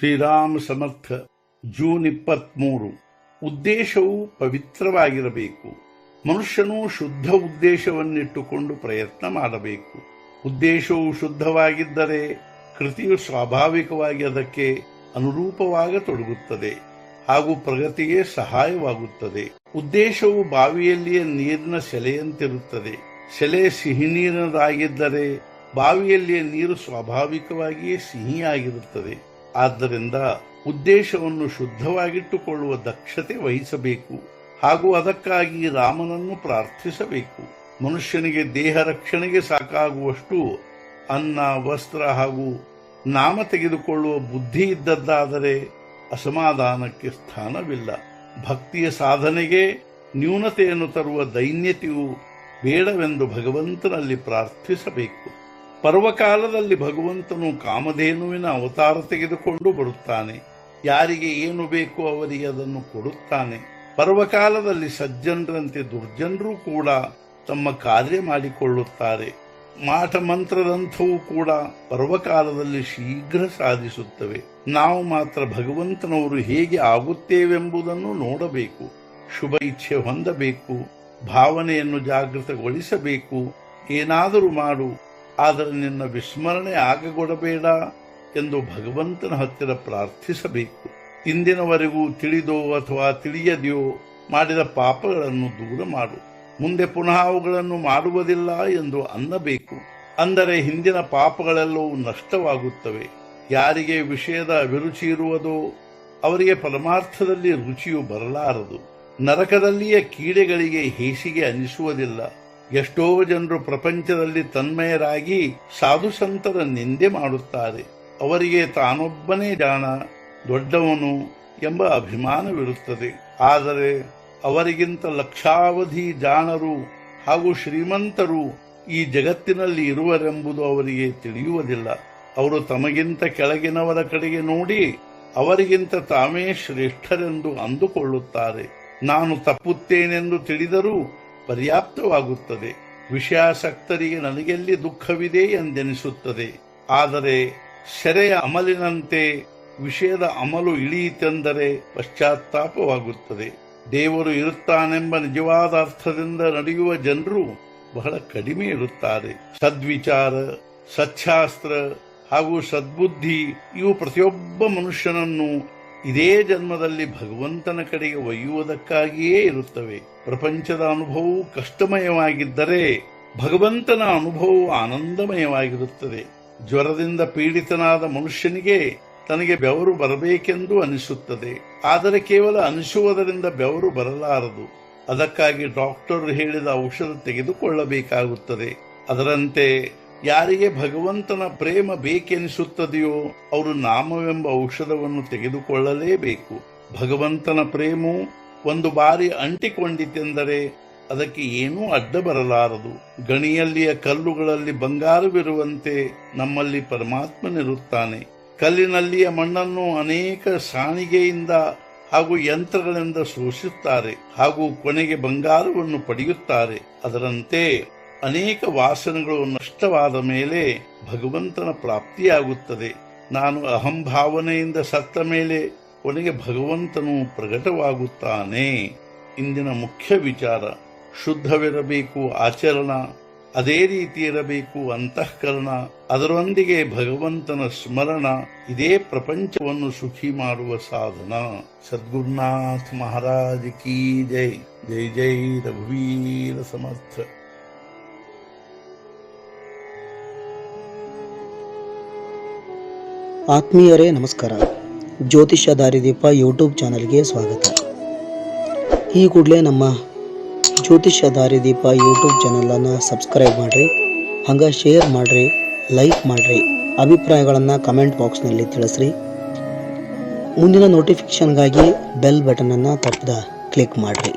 ಶ್ರೀರಾಮ ಸಮರ್ಥ. June 23. ಉದ್ದೇಶವು ಪವಿತ್ರವಾಗಿರಬೇಕು. ಮನುಷ್ಯನು ಶುದ್ಧ ಉದ್ದೇಶವನ್ನಿಟ್ಟುಕೊಂಡು ಪ್ರಯತ್ನ ಮಾಡಬೇಕು. ಉದ್ದೇಶವು ಶುದ್ಧವಾಗಿದ್ದರೆ ಕೃತಿಯು ಸ್ವಾಭಾವಿಕವಾಗಿ ಅದಕ್ಕೆ ಅನುರೂಪವಾಗತೊಡಗುತ್ತದೆ ಹಾಗೂ ಪ್ರಗತಿಗೆ ಸಹಾಯವಾಗುತ್ತದೆ. ಉದ್ದೇಶವು ಬಾವಿಯಲ್ಲಿಯೇ ನೀರಿನ ಸೆಲೆಯಂತಿರುತ್ತದೆ. ಸೆಲೆ ಸಿಹಿ ನೀರಿನದಾಗಿದ್ದರೆ ಬಾವಿಯಲ್ಲಿಯೇ ನೀರು ಸ್ವಾಭಾವಿಕವಾಗಿಯೇ ಸಿಹಿಯಾಗಿರುತ್ತದೆ. ಆದ್ದರಿಂದ ಉದ್ದೇಶವನ್ನು ಶುದ್ಧವಾಗಿಟ್ಟುಕೊಳ್ಳುವ ದಕ್ಷತೆ ವಹಿಸಬೇಕು ಹಾಗೂ ಅದಕ್ಕಾಗಿ ರಾಮನನ್ನು ಪ್ರಾರ್ಥಿಸಬೇಕು. ಮನುಷ್ಯನಿಗೆ ದೇಹ ರಕ್ಷಣೆಗೆ ಸಾಕಾಗುವಷ್ಟು ಅನ್ನ, ವಸ್ತ್ರ ಹಾಗೂ ನಾಮ ತೆಗೆದುಕೊಳ್ಳುವ ಬುದ್ಧಿ ಇದ್ದದ್ದಾದರೆ ಅಸಮಾಧಾನಕ್ಕೆ ಸ್ಥಾನವಿಲ್ಲ. ಭಕ್ತಿಯ ಸಾಧನೆಗೆ ನ್ಯೂನತೆಯನ್ನು ತರುವ ದೈನ್ಯತೆಯು ಬೇಡವೆಂದು ಭಗವಂತನಲ್ಲಿ ಪ್ರಾರ್ಥಿಸಬೇಕು. ಪರ್ವಕಾಲದಲ್ಲಿ ಭಗವಂತನು ಕಾಮಧೇನುವಿನ ಅವತಾರ ತೆಗೆದುಕೊಂಡು ಬರುತ್ತಾನೆ. ಯಾರಿಗೆ ಏನು ಬೇಕೋ ಅವರಿಗೆ ಅದನ್ನು ಕೊಡುತ್ತಾನೆ. ಪರ್ವಕಾಲದಲ್ಲಿ ಸಜ್ಜನರಂತೆ ದುರ್ಜನರು ಕೂಡ ತಮ್ಮ ಕಾರ್ಯ ಮಾಡಿಕೊಳ್ಳುತ್ತಾರೆ. ಮಾಟ ಮಂತ್ರದಂಥವೂ ಕೂಡ ಪರ್ವಕಾಲದಲ್ಲಿ ಶೀಘ್ರ ಸಾಧಿಸುತ್ತವೆ. ನಾವು ಮಾತ್ರ ಭಗವಂತನವರು ಹೇಗೆ ಆಗುತ್ತೇವೆಂಬುದನ್ನು ನೋಡಬೇಕು. ಶುಭ ಇಚ್ಛೆ ಹೊಂದಬೇಕು. ಭಾವನೆಯನ್ನು ಜಾಗೃತಗೊಳಿಸಬೇಕು. ಏನಾದರೂ ಮಾಡು, ಆದರೆ ನಿನ್ನ ವಿಸ್ಮರಣೆ ಆಗಗೊಡಬೇಡ ಎಂದು ಭಗವಂತನ ಹತ್ತಿರ ಪ್ರಾರ್ಥಿಸಬೇಕು. ಇಂದಿನವರೆಗೂ ತಿಳಿದೋ ಅಥವಾ ತಿಳಿಯದೆಯೋ ಮಾಡಿದ ಪಾಪಗಳನ್ನು ದೂರ ಮಾಡು. ಮುಂದೆ ಪುನಃ ಅವುಗಳನ್ನು ಮಾಡುವುದಿಲ್ಲ ಎಂದು ಅನ್ನಬೇಕು. ಅಂದರೆ ಹಿಂದಿನ ಪಾಪಗಳೆಲ್ಲವೂ ನಷ್ಟವಾಗುತ್ತವೆ. ಯಾರಿಗೆ ವಿಷಯದ ಅಭಿರುಚಿ ಇರುವುದೋ ಅವರಿಗೆ ಪರಮಾರ್ಥದಲ್ಲಿ ರುಚಿಯು ಬರಲಾರದು. ನರಕದಲ್ಲಿಯ ಕೀಡೆಗಳಿಗೆ ಹೇಸಿಗೆ ಅನಿಸುವುದಿಲ್ಲ. ಎಷ್ಟೋ ಜನರು ಪ್ರಪಂಚದಲ್ಲಿ ತನ್ಮಯರಾಗಿ ಸಾಧು ಸಂತರ ನಿಂದೆ ಮಾಡುತ್ತಾರೆ. ಅವರಿಗೆ ತಾನೊಬ್ಬನೇ ಜಾಣ, ದೊಡ್ಡವನು ಎಂಬ ಅಭಿಮಾನವಿರುತ್ತದೆ. ಆದರೆ ಅವರಿಗಿಂತ ಲಕ್ಷಾವಧಿ ಜಾಣರು ಹಾಗೂ ಶ್ರೀಮಂತರು ಈ ಜಗತ್ತಿನಲ್ಲಿ ಇರುವರೆಂಬುದು ಅವರಿಗೆ ತಿಳಿಯುವುದಿಲ್ಲ. ಅವರು ತಮಗಿಂತ ಕೆಳಗಿನವರ ಕಡೆಗೆ ನೋಡಿ ಅವರಿಗಿಂತ ತಾವೇ ಶ್ರೇಷ್ಠರೆಂದು ಅಂದುಕೊಳ್ಳುತ್ತಾರೆ. ನಾನು ತಪ್ಪುತ್ತೇನೆಂದು ತಿಳಿದರೂ ಪರ್ಯಾಪ್ತವಾಗುತ್ತದೆ. ವಿಷಯಾಸಕ್ತರಿಗೆ ನನಗೆಲ್ಲಿ ದುಃಖವಿದೆ ಎಂದೆನಿಸುತ್ತದೆ. ಆದರೆ ಸೆರೆಯ ಅಮಲಿನಂತೆ ವಿಷಯದ ಅಮಲು ಇಳಿಯಿತೆಂದರೆ ಪಶ್ಚಾತ್ತಾಪವಾಗುತ್ತದೆ. ದೇವರು ಇರುತ್ತಾನೆಂಬ ನಿಜವಾದ ಅರ್ಥದಿಂದ ನಡೆಯುವ ಜನರು ಬಹಳ ಕಡಿಮೆ ಇರುತ್ತಾರೆ. ಸದ್ವಿಚಾರ, ಸಚ್ಛಾಸ್ತ್ರ ಹಾಗೂ ಸದ್ಬುದ್ಧಿ ಇವು ಪ್ರತಿಯೊಬ್ಬ ಮನುಷ್ಯನನ್ನು ಇದೇ ಜನ್ಮದಲ್ಲಿ ಭಗವಂತನ ಕಡೆಗೆ ಒಯ್ಯುವುದಕ್ಕಾಗಿಯೇ ಇರುತ್ತವೆ. ಪ್ರಪಂಚದ ಅನುಭವವು ಕಷ್ಟಮಯವಾಗಿದ್ದರೆ ಭಗವಂತನ ಅನುಭವವು ಆನಂದಮಯವಾಗಿರುತ್ತದೆ. ಜ್ವರದಿಂದ ಪೀಡಿತನಾದ ಮನುಷ್ಯನಿಗೆ ತನಗೆ ಬೆವರು ಬರಬೇಕೆಂದು ಅನಿಸುತ್ತದೆ. ಆದರೆ ಕೇವಲ ಅನಿಸುವುದರಿಂದ ಬೆವರು ಬರಲಾರದು. ಅದಕ್ಕಾಗಿ ಡಾಕ್ಟರ್ ಹೇಳಿದ ಔಷಧ ತೆಗೆದುಕೊಳ್ಳಬೇಕಾಗುತ್ತದೆ. ಅದರಂತೆ ಯಾರಿಗೆ ಭಗವಂತನ ಪ್ರೇಮ ಬೇಕೆನಿಸುತ್ತದೆಯೋ ಅವರು ನಾಮವೆಂಬ ಔಷಧವನ್ನು ತೆಗೆದುಕೊಳ್ಳಲೇಬೇಕು. ಭಗವಂತನ ಪ್ರೇಮವು ಒಂದು ಬಾರಿ ಅಂಟಿಕೊಂಡಿತೆಂದರೆ ಅದಕ್ಕೆ ಏನೂ ಅಡ್ಡ ಬರಲಾರದು. ಗಣಿಯಲ್ಲಿಯ ಕಲ್ಲುಗಳಲ್ಲಿ ಬಂಗಾರವಿರುವಂತೆ ನಮ್ಮಲ್ಲಿ ಪರಮಾತ್ಮನಿರುತ್ತಾನೆ. ಕಲ್ಲಿನಲ್ಲಿಯ ಮಣ್ಣನ್ನು ಅನೇಕ ಸಾಣಿಗೆಯಿಂದ ಹಾಗೂ ಯಂತ್ರಗಳಿಂದ ಸೋಸುತ್ತಾರೆ ಹಾಗೂ ಕೊನೆಗೆ ಬಂಗಾರವನ್ನು ಪಡೆಯುತ್ತಾರೆ. ಅದರಂತೆ ಅನೇಕ ವಾಸನೆಗಳು ನಷ್ಟವಾದ ಮೇಲೆ ಭಗವಂತನ ಪ್ರಾಪ್ತಿಯಾಗುತ್ತದೆ. ನಾನು ಅಹಂಭಾವನೆಯಿಂದ ಸತ್ತ ಮೇಲೆ ಕೊನೆಗೆ ಭಗವಂತನು ಪ್ರಕಟವಾಗುತ್ತಾನೆ. ಇಂದಿನ ಮುಖ್ಯ ವಿಚಾರ ಶುದ್ಧವಿರಬೇಕು ಆಚರಣ, ಅದೇ ರೀತಿ ಇರಬೇಕು ಅಂತಃಕರಣ. ಅದರೊಂದಿಗೆ ಭಗವಂತನ ಸ್ಮರಣ. ಇದೇ ಪ್ರಪಂಚವನ್ನು ಸುಖಿ ಮಾಡುವ ಸಾಧನ. ಸದ್ಗುರುನಾಥ ಮಹಾರಾಜ್ ಕೀ ಜೈ. ಜೈ ಜೈ ರಘುವೀರ ಸಮರ್ಥ. ಆತ್ಮೀಯರೇ ನಮಸ್ಕಾರ. ಜ್ಯೋತಿಷ್ಯ ದಾರಿದೀಪ ಯೂಟ್ಯೂಬ್ ಚಾನಲ್ಗೆ ಸ್ವಾಗತ. ಈ ಕೂಡಲೇ ನಮ್ಮ ಜ್ಯೋತಿಷ್ಯ ದಾರಿದೀಪ ಯೂಟ್ಯೂಬ್ ಚಾನಲನ್ನು ಸಬ್ಸ್ಕ್ರೈಬ್ ಮಾಡಿರಿ, ಹಂಗೆ ಶೇರ್ ಮಾಡಿರಿ, ಲೈಕ್ ಮಾಡಿರಿ, ಅಭಿಪ್ರಾಯಗಳನ್ನು ಕಮೆಂಟ್ ಬಾಕ್ಸ್ನಲ್ಲಿ ತಿಳಿಸ್ರಿ. ಮುಂದಿನ ನೋಟಿಫಿಕೇಷನ್ಗಾಗಿ ಬೆಲ್ ಬಟನನ್ನು ತಪ್ಪದ ಕ್ಲಿಕ್ ಮಾಡಿರಿ.